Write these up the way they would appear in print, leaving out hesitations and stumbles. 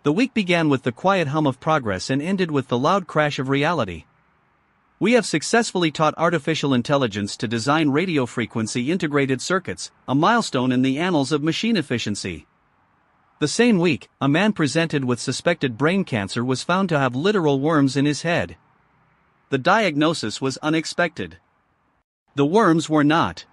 The week began with the quiet hum of progress and ended with the loud crash of reality. We have successfully taught artificial intelligence to design radio frequency integrated circuits, a milestone in the annals of machine efficiency. The same week, a man presented with suspected brain cancer was found to have literal worms in his head. The diagnosis was unexpected. The worms were not.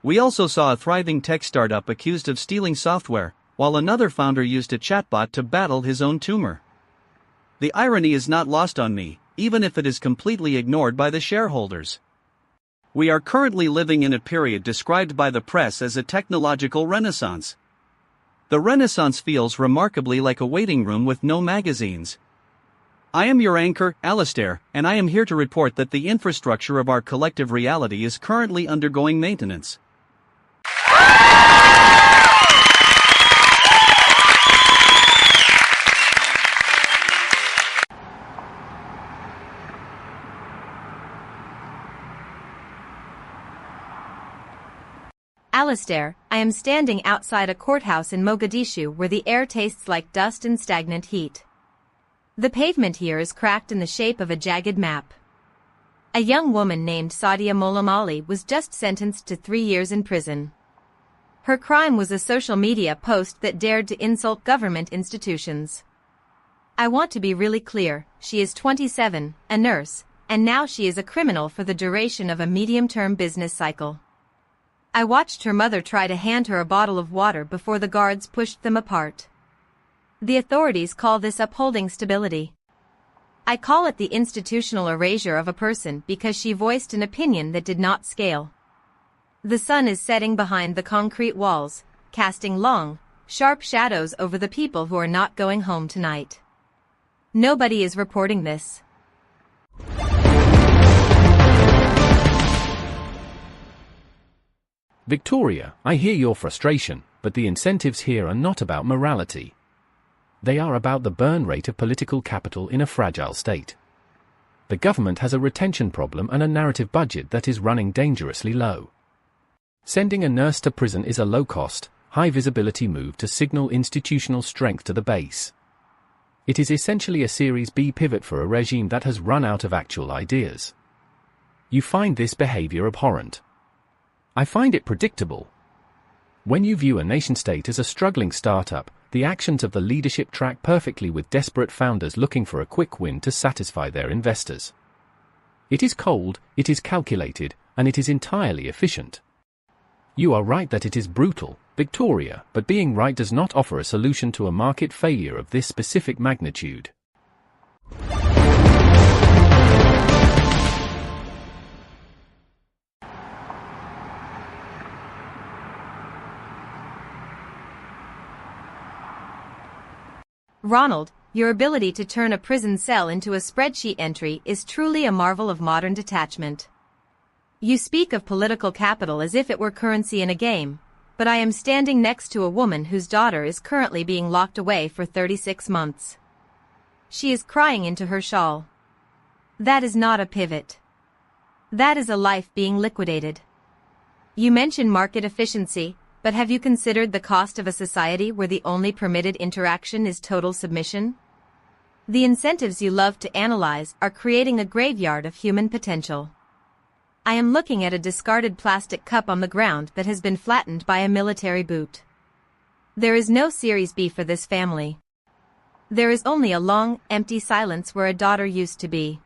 We also saw a thriving tech startup accused of stealing software, while another founder used a chatbot to battle his own tumor. The irony is not lost on me, even if it is completely ignored by the shareholders. We are currently living in a period described by the press as a technological renaissance. The renaissance feels remarkably like a waiting room with no magazines. I am your anchor, Alistair, and I am here to report that the infrastructure of our collective reality is currently undergoing maintenance. Alistair, I am standing outside a courthouse in Mogadishu where the air tastes like dust and stagnant heat. The pavement here is cracked in the shape of a jagged map. A young woman named Sadia Molamali was just sentenced to 3 years in prison. Her crime was a social media post that dared to insult government institutions. I want to be really clear, she is 27, a nurse, and now she is a criminal for the duration of a medium-term business cycle. I watched her mother try to hand her a bottle of water before the guards pushed them apart. The authorities call this upholding stability. I call it the institutional erasure of a person because she voiced an opinion that did not scale. The sun is setting behind the concrete walls, casting long, sharp shadows over the people who are not going home tonight. Nobody is reporting this. Victoria, I hear your frustration, but the incentives here are not about morality. They are about the burn rate of political capital in a fragile state. The government has a retention problem and a narrative budget that is running dangerously low. Sending a nurse to prison is a low-cost, high-visibility move to signal institutional strength to the base. It is essentially a Series B pivot for a regime that has run out of actual ideas. You find this behavior abhorrent. I find it predictable. When you view a nation-state as a struggling startup, the actions of the leadership track perfectly with desperate founders looking for a quick win to satisfy their investors. It is cold, it is calculated, and it is entirely efficient. You are right that it is brutal, Victoria, but being right does not offer a solution to a market failure of this specific magnitude. Ronald, your ability to turn a prison cell into a spreadsheet entry is truly a marvel of modern detachment. You speak of political capital as if it were currency in a game, but I am standing next to a woman whose daughter is currently being locked away for 36 months. She is crying into her shawl. That is not a pivot. That is a life being liquidated. You mention market efficiency, but have you considered the cost of a society where the only permitted interaction is total submission? The incentives you love to analyze are creating a graveyard of human potential. I am looking at a discarded plastic cup on the ground that has been flattened by a military boot. There is no Series B for this family. There is only a long, empty silence where a daughter used to be.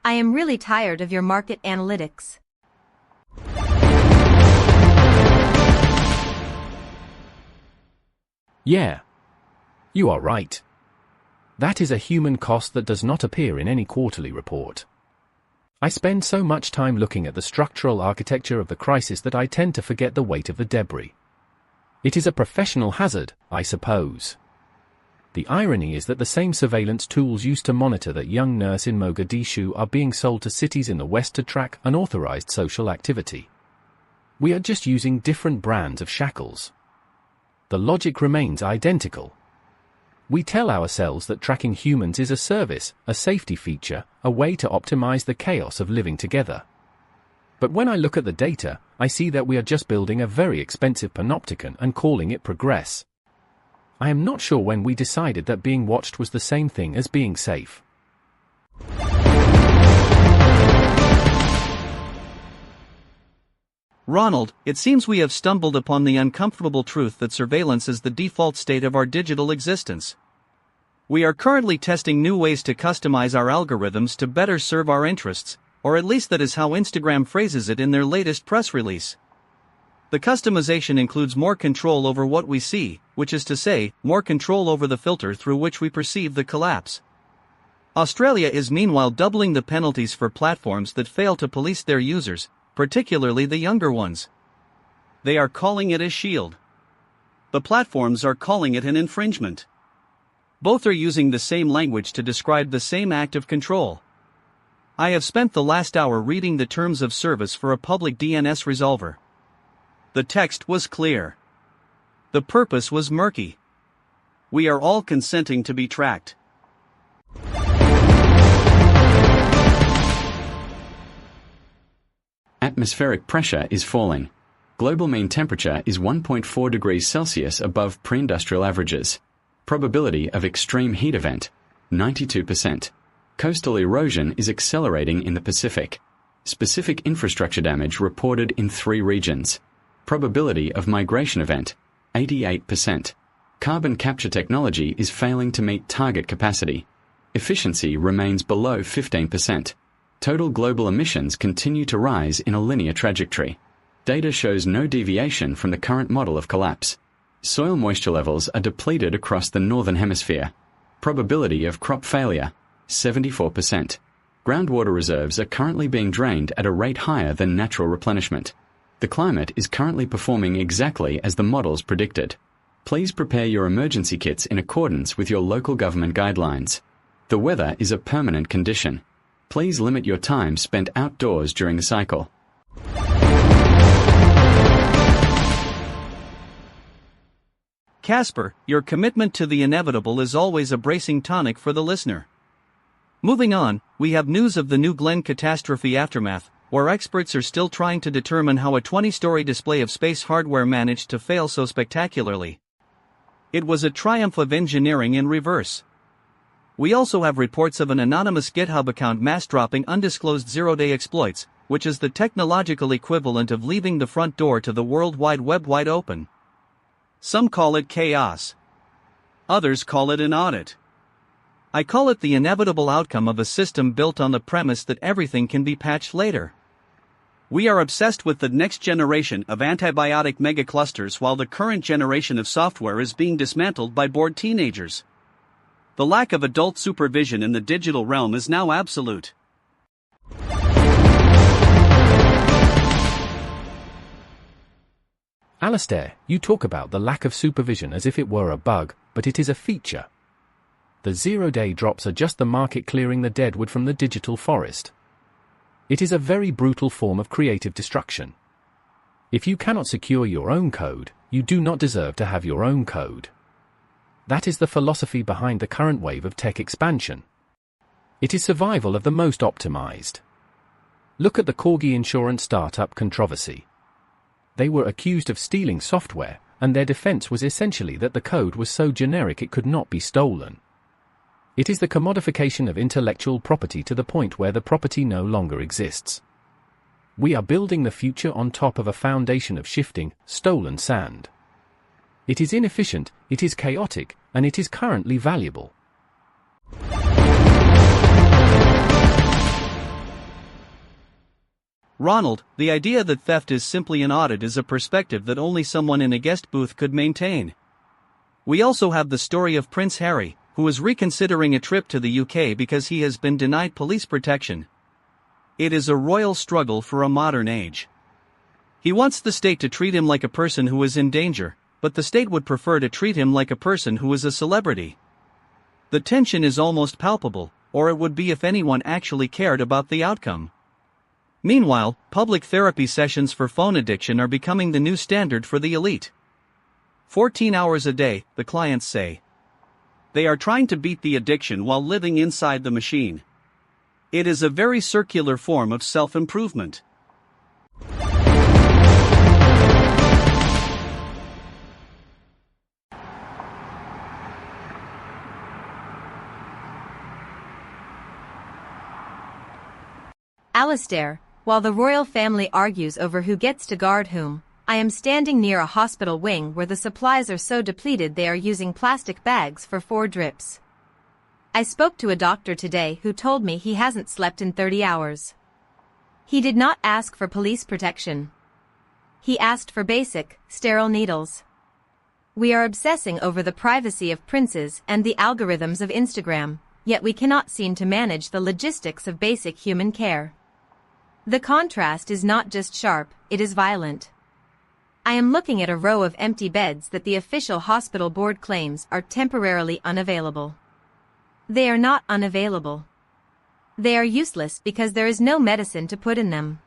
I am really tired of your market analytics. Yeah. You are right. That is a human cost that does not appear in any quarterly report. I spend so much time looking at the structural architecture of the crisis that I tend to forget the weight of the debris. It is a professional hazard, I suppose. The irony is that the same surveillance tools used to monitor that young nurse in Mogadishu are being sold to cities in the West to track unauthorized social activity. We are just using different brands of shackles. The logic remains identical. We tell ourselves that tracking humans is a service, a safety feature, a way to optimize the chaos of living together. But when I look at the data, I see that we are just building a very expensive panopticon and calling it progress. I am not sure when we decided that being watched was the same thing as being safe. Ronald, it seems we have stumbled upon the uncomfortable truth that surveillance is the default state of our digital existence. We are currently testing new ways to customize our algorithms to better serve our interests, or at least that is how Instagram phrases it in their latest press release. The customization includes more control over what we see, which is to say, more control over the filter through which we perceive the collapse. Australia is meanwhile doubling the penalties for platforms that fail to police their users, particularly the younger ones. They are calling it a shield. The platforms are calling it an infringement. Both are using the same language to describe the same act of control. I have spent the last hour reading the terms of service for a public DNS resolver. The text was clear. The purpose was murky. We are all consenting to be tracked. Atmospheric pressure is falling. Global mean temperature is 1.4 degrees Celsius above pre-industrial averages. Probability of extreme heat event, 92%. Coastal erosion is accelerating in the Pacific. Specific infrastructure damage reported in 3 regions. Probability of migration event, 88%. Carbon capture technology is failing to meet target capacity. Efficiency remains below 15%. Total global emissions continue to rise in a linear trajectory. Data shows no deviation from the current model of collapse. Soil moisture levels are depleted across the northern hemisphere. Probability of crop failure, 74%. Groundwater reserves are currently being drained at a rate higher than natural replenishment. The climate is currently performing exactly as the models predicted. Please prepare your emergency kits in accordance with your local government guidelines. The weather is a permanent condition. Please limit your time spent outdoors during the cycle. Casper, your commitment to the inevitable is always a bracing tonic for the listener. Moving on, we have news of the New Glenn catastrophe aftermath, where experts are still trying to determine how a 20-story display of space hardware managed to fail so spectacularly. It was a triumph of engineering in reverse. We also have reports of an anonymous GitHub account mass-dropping undisclosed zero-day exploits, which is the technological equivalent of leaving the front door to the World Wide Web wide open. Some call it chaos. Others call it an audit. I call it the inevitable outcome of a system built on the premise that everything can be patched later. We are obsessed with the next generation of antibiotic megaclusters while the current generation of software is being dismantled by bored teenagers. The lack of adult supervision in the digital realm is now absolute. Alistair, you talk about the lack of supervision as if it were a bug, but it is a feature. The zero-day drops are just the market clearing the deadwood from the digital forest. It is a very brutal form of creative destruction. If you cannot secure your own code, you do not deserve to have your own code. That is the philosophy behind the current wave of tech expansion. It is survival of the most optimized. Look at the Corgi insurance startup controversy. They were accused of stealing software, and their defense was essentially that the code was so generic it could not be stolen. It is the commodification of intellectual property to the point where the property no longer exists. We are building the future on top of a foundation of shifting, stolen sand. It is inefficient, it is chaotic, and it is currently valuable. Ronald, the idea that theft is simply an audit is a perspective that only someone in a guest booth could maintain. We also have the story of Prince Harry, who is reconsidering a trip to the UK because he has been denied police protection. It is a royal struggle for a modern age. He wants the state to treat him like a person who is in danger, but the state would prefer to treat him like a person who is a celebrity. The tension is almost palpable, or it would be if anyone actually cared about the outcome. Meanwhile, public therapy sessions for phone addiction are becoming the new standard for the elite. 14 hours a day, the clients say. They are trying to beat the addiction while living inside the machine. It is a very circular form of self-improvement. Alistair, while the royal family argues over who gets to guard whom, I am standing near a hospital wing where the supplies are so depleted they are using plastic bags for 4 drips. I spoke to a doctor today who told me he hasn't slept in 30 hours. He did not ask for police protection. He asked for basic, sterile needles. We are obsessing over the privacy of princes and the algorithms of Instagram, yet we cannot seem to manage the logistics of basic human care. The contrast is not just sharp, it is violent. I am looking at a row of empty beds that the official hospital board claims are temporarily unavailable. They are not unavailable. They are useless because there is no medicine to put in them.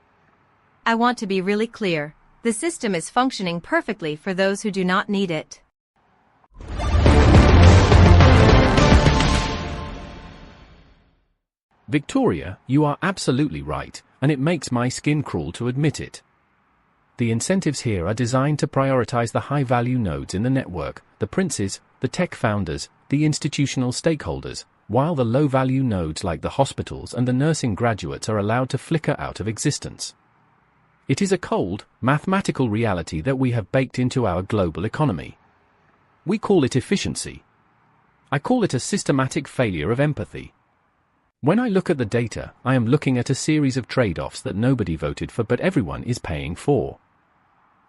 I want to be really clear, the system is functioning perfectly for those who do not need it. Victoria, you are absolutely right, and it makes my skin crawl to admit it. The incentives here are designed to prioritize the high-value nodes in the network, the princes, the tech founders, the institutional stakeholders, while the low-value nodes like the hospitals and the nursing graduates are allowed to flicker out of existence. It is a cold, mathematical reality that we have baked into our global economy. We call it efficiency. I call it a systematic failure of empathy. When I look at the data, I am looking at a series of trade-offs that nobody voted for but everyone is paying for.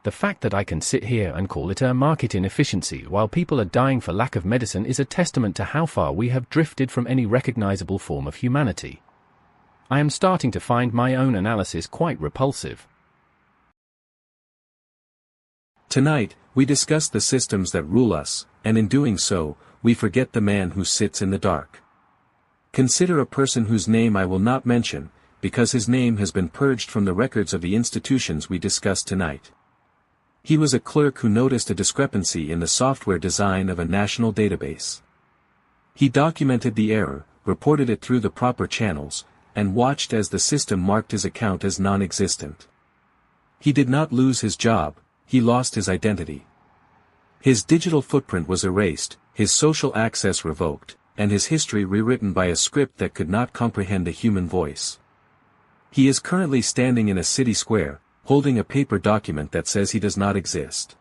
The fact that I can sit here and call it a market inefficiency while people are dying for lack of medicine is a testament to how far we have drifted from any recognizable form of humanity. I am starting to find my own analysis quite repulsive. Tonight, we discuss the systems that rule us, and in doing so, we forget the man who sits in the dark. Consider a person whose name I will not mention, because his name has been purged from the records of the institutions we discuss tonight. He was a clerk who noticed a discrepancy in the software design of a national database. He documented the error, reported it through the proper channels, and watched as the system marked his account as non-existent. He did not lose his job, he lost his identity. His digital footprint was erased, his social access revoked, and his history rewritten by a script that could not comprehend a human voice. He is currently standing in a city square, holding a paper document that says he does not exist.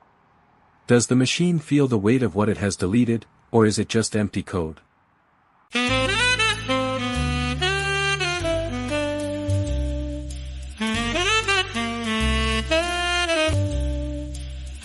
Does the machine feel the weight of what it has deleted, or is it just empty code?